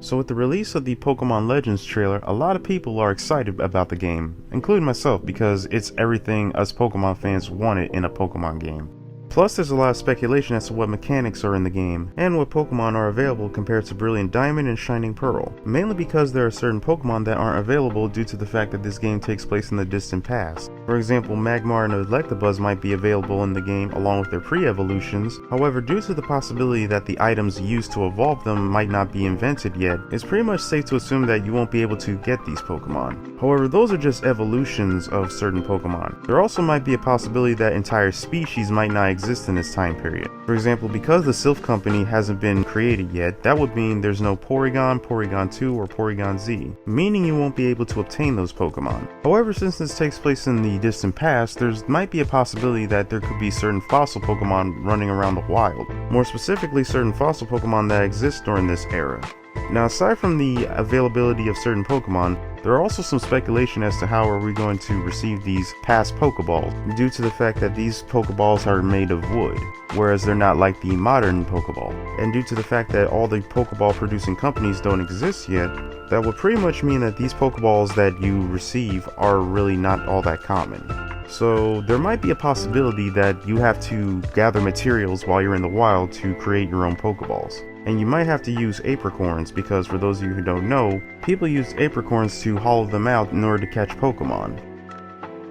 So with the release of the Pokemon Legends trailer, a lot of people are excited about the game, including myself, because it's everything us Pokemon fans wanted in a Pokemon game. Plus, there's a lot of speculation as to what mechanics are in the game, and what Pokemon are available compared to Brilliant Diamond and Shining Pearl, mainly because there are certain Pokemon that aren't available due to the fact that this game takes place in the distant past. For example, Magmar and Electabuzz might be available in the game along with their pre-evolutions, however, due to the possibility that the items used to evolve them might not be invented yet, it's pretty much safe to assume that you won't be able to get these Pokemon. However, those are just evolutions of certain Pokemon. There also might be a possibility that entire species might not exist in this time period. For example, because the Sylph Company hasn't been created yet, that would mean there's no Porygon, Porygon 2, or Porygon Z, meaning you won't be able to obtain those Pokemon. However, since this takes place in the distant past, there might be a possibility that there could be certain fossil Pokemon running around the wild, more specifically certain fossil Pokemon that exist during this era. Now, aside from the availability of certain Pokemon, there are also some speculation as to how are we going to receive these past Pokeballs, due to the fact that these Pokeballs are made of wood, whereas they're not like the modern Pokeball. And due to the fact that all the Pokeball producing companies don't exist yet, that would pretty much mean that these Pokeballs that you receive are really not all that common. So there might be a possibility that you have to gather materials while you're in the wild to create your own Pokeballs. And you might have to use apricorns, because for those of you who don't know, people use apricorns to hollow them out in order to catch Pokemon.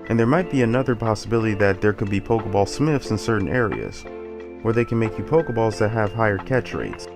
And there might be another possibility that there could be Pokeball smiths in certain areas, where they can make you Pokeballs that have higher catch rates.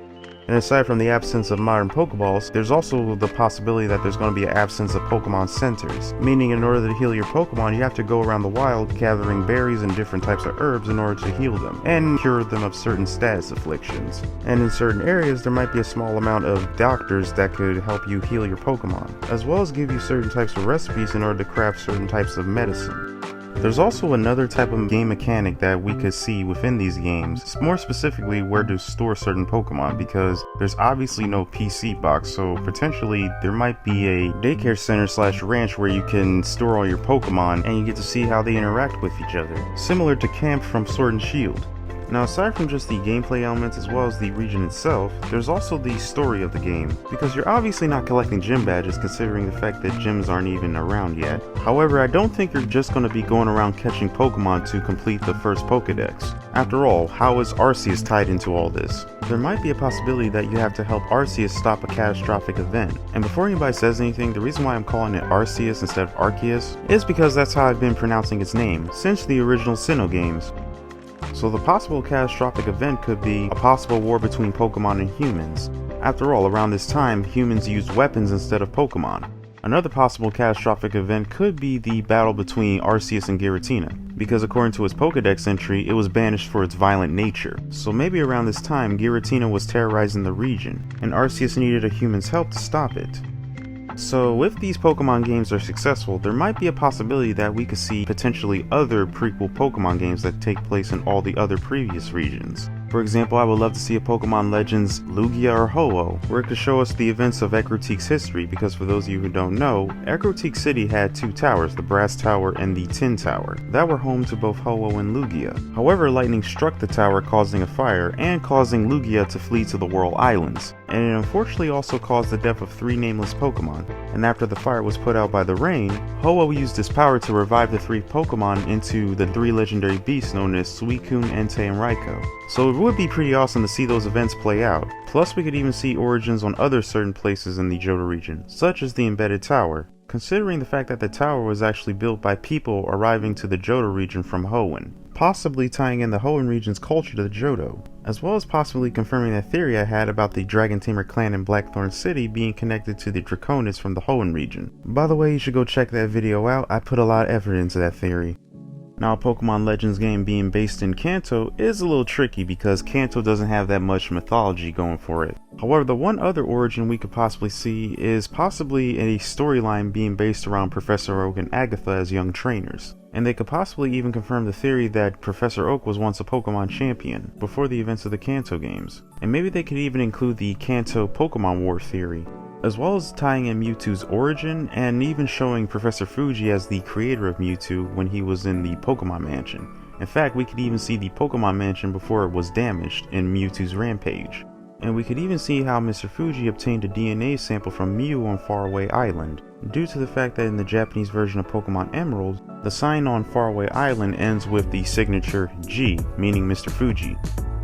And aside from the absence of modern Pokeballs, there's also the possibility that there's going to be an absence of Pokemon centers, meaning in order to heal your Pokemon, you have to go around the wild gathering berries and different types of herbs in order to heal them, and cure them of certain status afflictions. And in certain areas, there might be a small amount of doctors that could help you heal your Pokemon, as well as give you certain types of recipes in order to craft certain types of medicine. There's also another type of game mechanic that we could see within these games, more specifically where to store certain Pokemon, because there's obviously no PC box, so potentially there might be a daycare center / ranch where you can store all your Pokemon and you get to see how they interact with each other, similar to Camp from Sword and Shield. Now, aside from just the gameplay elements as well as the region itself, there's also the story of the game, because you're obviously not collecting gym badges considering the fact that gyms aren't even around yet. However, I don't think you're just going to be going around catching Pokemon to complete the first Pokedex. After all, how is Arceus tied into all this? There might be a possibility that you have to help Arceus stop a catastrophic event. And before anybody says anything, the reason why I'm calling it Arceus instead of Arceus is because that's how I've been pronouncing its name since the original Sinnoh games. So the possible catastrophic event could be a possible war between Pokemon and humans. After all, around this time, humans used weapons instead of Pokemon. Another possible catastrophic event could be the battle between Arceus and Giratina, because according to its Pokedex entry, it was banished for its violent nature. So maybe around this time, Giratina was terrorizing the region, and Arceus needed a human's help to stop it. So if these Pokemon games are successful, there might be a possibility that we could see potentially other prequel Pokemon games that take place in all the other previous regions. For example, I would love to see a Pokemon Legends Lugia or Ho-Oh, where it could show us the events of Ecruteak's history, because for those of you who don't know, Ecruteak City had two towers, the Brass Tower and the Tin Tower, that were home to both Ho-Oh and Lugia. However, lightning struck the tower causing a fire, and causing Lugia to flee to the Whirl Islands, and it unfortunately also caused the death of 3 nameless Pokemon. And after the fire was put out by the rain, Ho-Oh used his power to revive the 3 Pokemon into the 3 legendary beasts known as Suicune, Entei, and Raikou. So it would be pretty awesome to see those events play out. Plus we could even see origins on other certain places in the Johto region, such as the Embedded Tower, considering the fact that the tower was actually built by people arriving to the Johto region from Hoenn, possibly tying in the Hoenn region's culture to the Johto, as well as possibly confirming that theory I had about the Dragon Tamer clan in Blackthorn City being connected to the Draconids from the Hoenn region. By the way, you should go check that video out, I put a lot of effort into that theory. Now, a Pokemon Legends game being based in Kanto is a little tricky because Kanto doesn't have that much mythology going for it. However, the one other origin we could possibly see is possibly a storyline being based around Professor Oak and Agatha as young trainers. And they could possibly even confirm the theory that Professor Oak was once a Pokemon champion before the events of the Kanto games. And maybe they could even include the Kanto Pokemon War theory, as well as tying in Mewtwo's origin and even showing Professor Fuji as the creator of Mewtwo when he was in the Pokemon Mansion. In fact, we could even see the Pokemon Mansion before it was damaged in Mewtwo's Rampage. And we could even see how Mr. Fuji obtained a DNA sample from Mew on Faraway Island, due to the fact that in the Japanese version of Pokemon Emerald, the sign on Faraway Island ends with the signature G, meaning Mr. Fuji.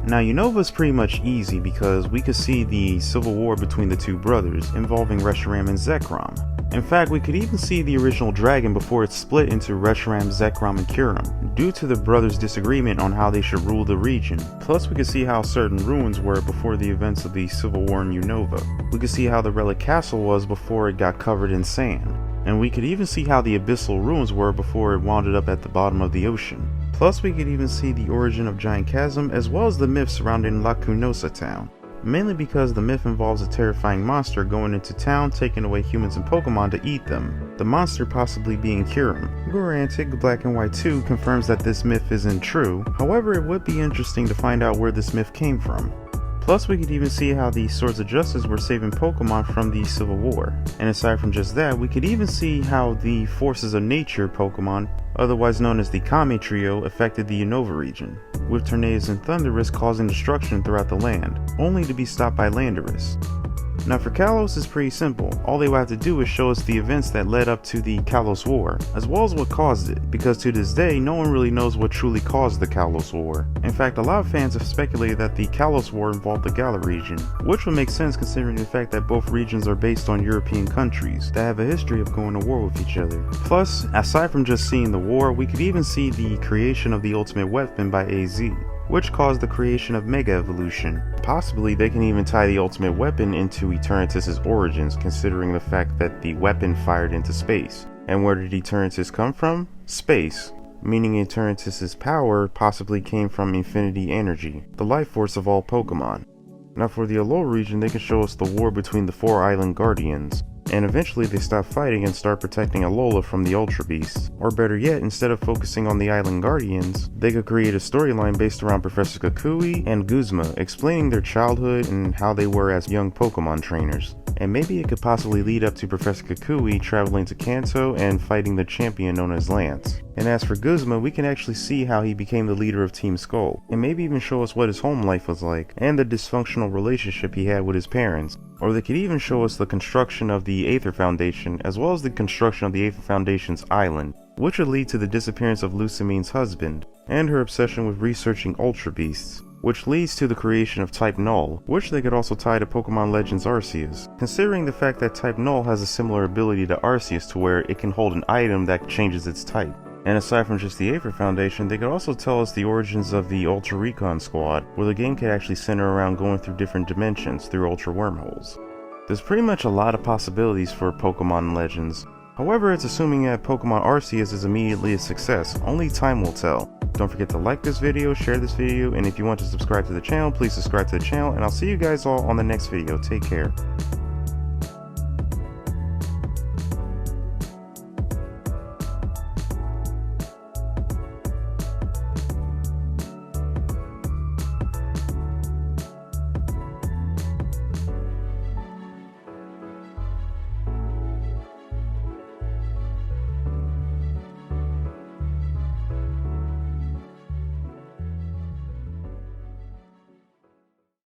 Now Unova's pretty much easy because we could see the civil war between the two brothers involving Reshiram and Zekrom. In fact, we could even see the original dragon before it split into Reshiram, Zekrom, and Kyurem, due to the brothers' disagreement on how they should rule the region. Plus, we could see how certain ruins were before the events of the Civil War in Unova. We could see how the Relic Castle was before it got covered in sand. And we could even see how the Abyssal Ruins were before it wound up at the bottom of the ocean. Plus, we could even see the origin of Giant Chasm as well as the myth surrounding Lacunosa Town. Mainly because the myth involves a terrifying monster going into town taking away humans and Pokemon to eat them, the monster possibly being Kyurem. Gurantic Black and White 2 confirms that this myth isn't true, however it would be interesting to find out where this myth came from. Plus we could even see how the Swords of Justice were saving Pokemon from the Civil War. And aside from just that, we could even see how the Forces of Nature Pokemon, otherwise known as the Kame Trio, affected the Unova region, with Tornadus and Thundurus causing destruction throughout the land, only to be stopped by Landorus. Now for Kalos it's pretty simple, all they would have to do is show us the events that led up to the Kalos War, as well as what caused it, because to this day no one really knows what truly caused the Kalos War. In fact, a lot of fans have speculated that the Kalos War involved the Galar region, which would make sense considering the fact that both regions are based on European countries that have a history of going to war with each other. Plus, aside from just seeing the war, we could even see the creation of the Ultimate Weapon by AZ, which caused the creation of Mega Evolution. Possibly they can even tie the Ultimate Weapon into Eternatus' origins, considering the fact that the weapon fired into space. And where did Eternatus come from? Space. Meaning Eternatus' power possibly came from Infinity Energy, the life force of all Pokemon. Now for the Alola region, they can show us the war between the 4 Island Guardians, and eventually they stop fighting and start protecting Alola from the Ultra Beasts. Or better yet, instead of focusing on the Island Guardians, they could create a storyline based around Professor Kukui and Guzma, explaining their childhood and how they were as young Pokemon trainers. And maybe it could possibly lead up to Professor Kukui traveling to Kanto and fighting the champion known as Lance. And as for Guzma, we can actually see how he became the leader of Team Skull, and maybe even show us what his home life was like, and the dysfunctional relationship he had with his parents. Or they could even show us the construction of the Aether Foundation, as well as the construction of the Aether Foundation's island, which would lead to the disappearance of Lucimine's husband, and her obsession with researching Ultra Beasts, which leads to the creation of Type Null, which they could also tie to Pokemon Legends Arceus, considering the fact that Type Null has a similar ability to Arceus to where it can hold an item that changes its type. And aside from just the Aether Foundation, they could also tell us the origins of the Ultra Recon Squad, where the game could actually center around going through different dimensions through Ultra Wormholes. There's pretty much a lot of possibilities for Pokemon Legends. However, it's assuming that Pokemon Arceus is immediately a success. Only time will tell. Don't forget to like this video, share this video, and if you want to subscribe to the channel, please subscribe to the channel, and I'll see you guys all on the next video. Take care.